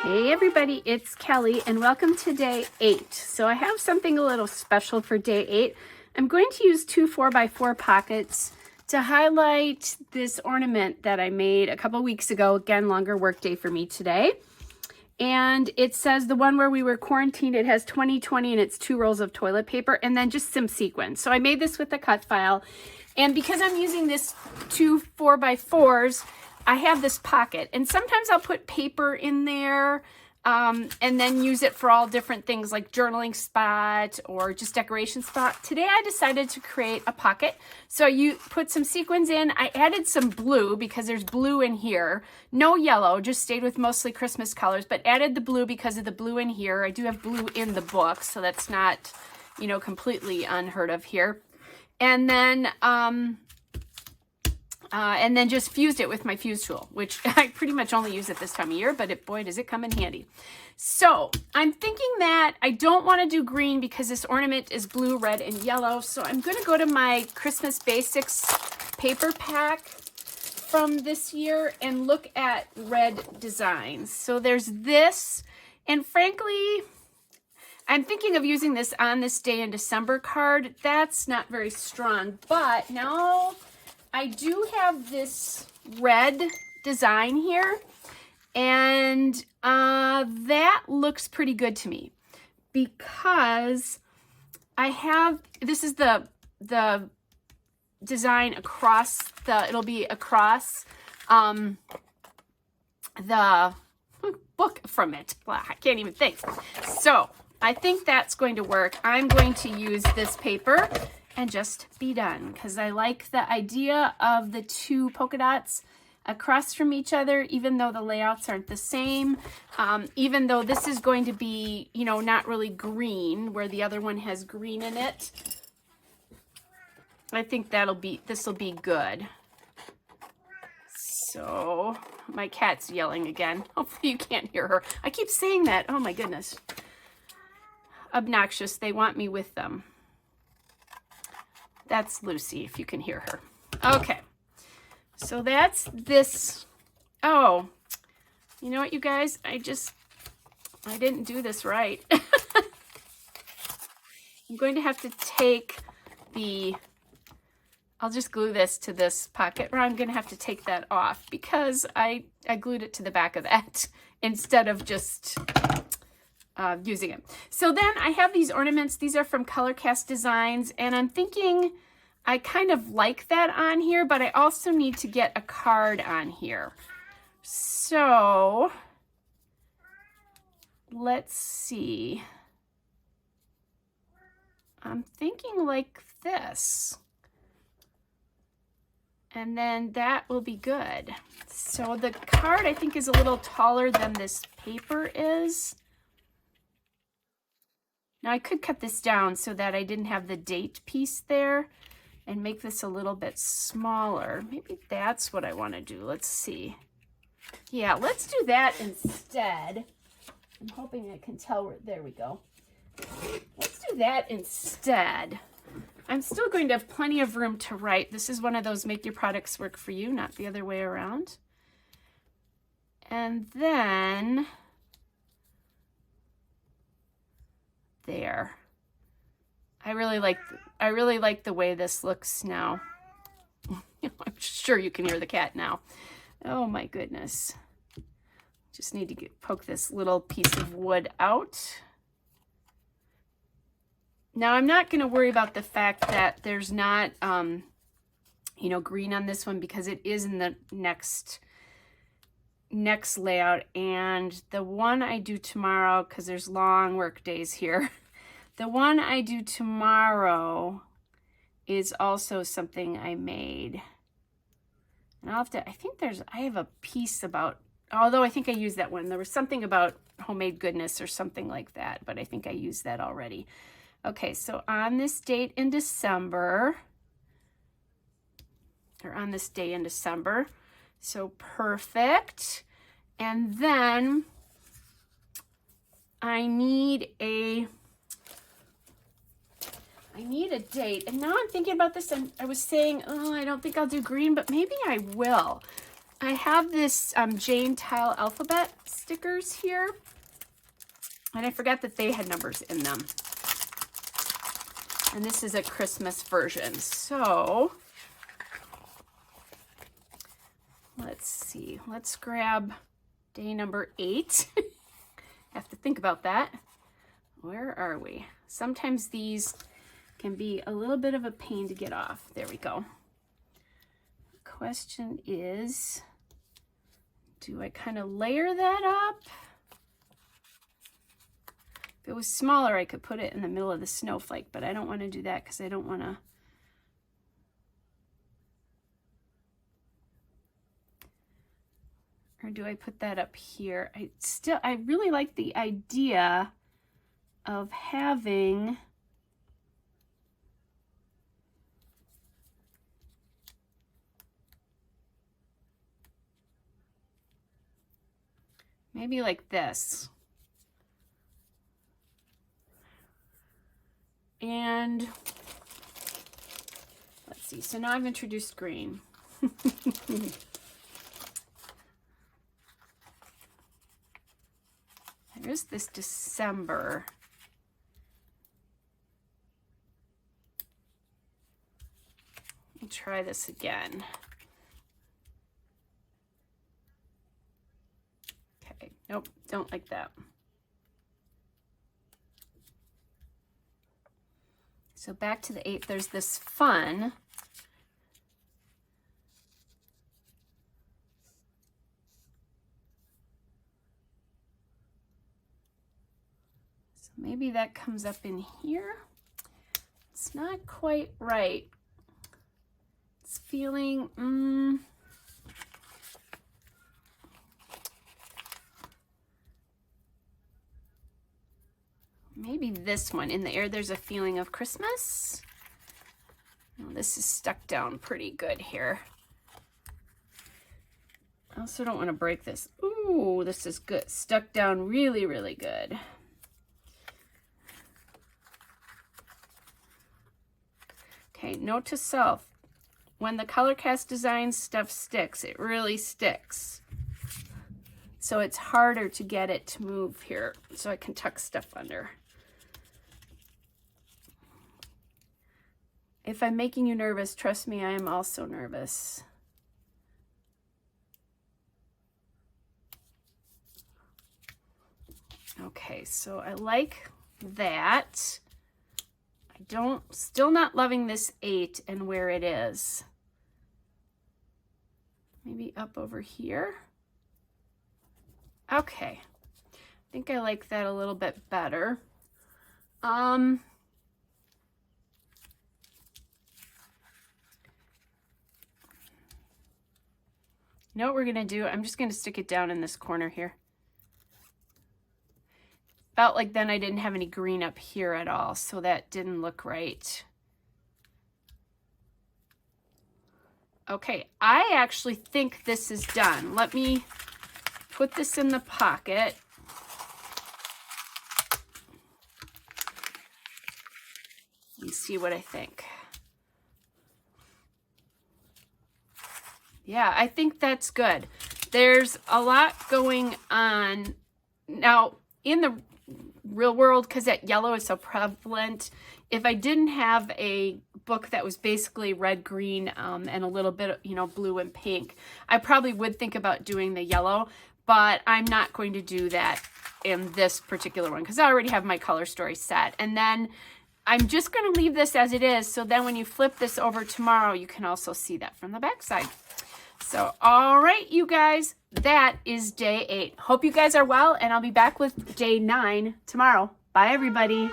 Hey everybody, it's Kelly and welcome to day 8. So I have something a little special for day 8. I'm going to use two 4x4 pockets to highlight this ornament that I made a couple weeks ago. Again, longer work day for me today. And it says the one where we were quarantined, it has 2020 and it's 2 rolls of toilet paper and then just some sequins. So I made this with a cut file. And because I'm using this two 4x4s, I have this pocket, and sometimes I'll put paper in there and then use it for all different things like journaling spot or just decoration spot. Today I decided to create a pocket. So you put some sequins in. I added some blue because there's blue in here. No yellow, just stayed with mostly Christmas colors, but added the blue because of the blue in here. I do have blue in the book, so that's not, you know, completely unheard of here. And then just fused it with my fuse tool, which I pretty much only use at this time of year, but boy, does it come in handy. So I'm thinking that I don't want to do green because this ornament is blue, red, and yellow. So I'm going to go to my Christmas Basics paper pack from this year and look at red designs. So there's this, and frankly, I'm thinking of using this on this day in December card. That's not very strong, but now I do have this red design here, and that looks pretty good to me because I have, this is the design across it'll be across the book from it. I can't even think. So I think that's going to work. I'm going to use this paper and just be done because I like the idea of the two polka dots across from each other, even though the layouts aren't the same, even though this is going to be, you know, not really green where the other one has green in it. I think this will be good. So my cat's yelling again. Hopefully you can't hear her. I keep saying that. Oh my goodness. Obnoxious. They want me with them. That's Lucy, if you can hear her. Okay, so that's this. Oh, you know what, you guys? I didn't do this right. I'm going to have to take I'll just glue this to this pocket, or I'm going to have to take that off because I glued it to the back of that instead of just using it. So then I have these ornaments. These are from Colorcast Designs, and I'm thinking I kind of like that on here, but I also need to get a card on here. So let's see. I'm thinking like this. And then that will be good. So the card I think is a little taller than this paper is. Now I could cut this down so that I didn't have the date piece there and make this a little bit smaller. Maybe that's what I want to do. Let's see. Yeah, let's do that instead. I'm hoping I can tell where, there we go. Let's do that instead. I'm still going to have plenty of room to write. This is one of those make your products work for you, not the other way around. And then there. I really like the way this looks now. I'm sure you can hear the cat now. Oh my goodness. Just need to poke this little piece of wood out. Now I'm not going to worry about the fact that there's not, you know, green on this one because it is in the next layout, and the one I do tomorrow, because there's long work days here, the one I do tomorrow is also something I made. And I'll have to, I have a piece about, although I think I used that one. There was something about homemade goodness or something like that, but I think I used that already. Okay, so on this date in December, or on this day in December, so perfect. And then I need a date. And now I'm thinking about this, and I was saying, oh, I don't think I'll do green, but maybe I will. I have this Jane Tile alphabet stickers here, and I forgot that they had numbers in them. And this is a Christmas version. So let's see. Let's grab day number 8. I have to think about that. Where are we? Sometimes these can be a little bit of a pain to get off. There we go. The question is, do I kind of layer that up? If it was smaller, I could put it in the middle of the snowflake, but I don't want to do that because I don't want to. Or do I put that up here? I really like the idea of having maybe like this. And let's see, so now I've introduced green. There's this December. Let me try this again. Okay, nope, don't like that. So back to the 8th, there's this fun. So maybe that comes up in here. It's not quite right. It's feeling, maybe this one. In the air, there's a feeling of Christmas. Oh, this is stuck down pretty good here. I also don't want to break this. Ooh, this is good. Stuck down really, really good. Okay, note to self. When the ColorCast Design stuff sticks, it really sticks. So it's harder to get it to move here, so I can tuck stuff under. If I'm making you nervous, trust me, I am also nervous. Okay, so I like that. Still not loving this 8 and where it is. Maybe up over here. Okay, I think I like that a little bit better. You know what we're gonna do? I'm just gonna stick it down in this corner here. Felt like then I didn't have any green up here at all, so that didn't look right. Okay, I actually think this is done. Let me put this in the pocket. And see what I think. Yeah, I think that's good. There's a lot going on now in the real world, because that yellow is so prevalent. If I didn't have a book that was basically red, green, and a little bit of, you know, blue and pink, I probably would think about doing the yellow, but I'm not going to do that in this particular one because I already have my color story set. And then I'm just going to leave this as it is, so then when you flip this over tomorrow, you can also see that from the back side. So, all right, you guys, that is day 8. Hope you guys are well, and I'll be back with day 9 tomorrow. Bye, everybody.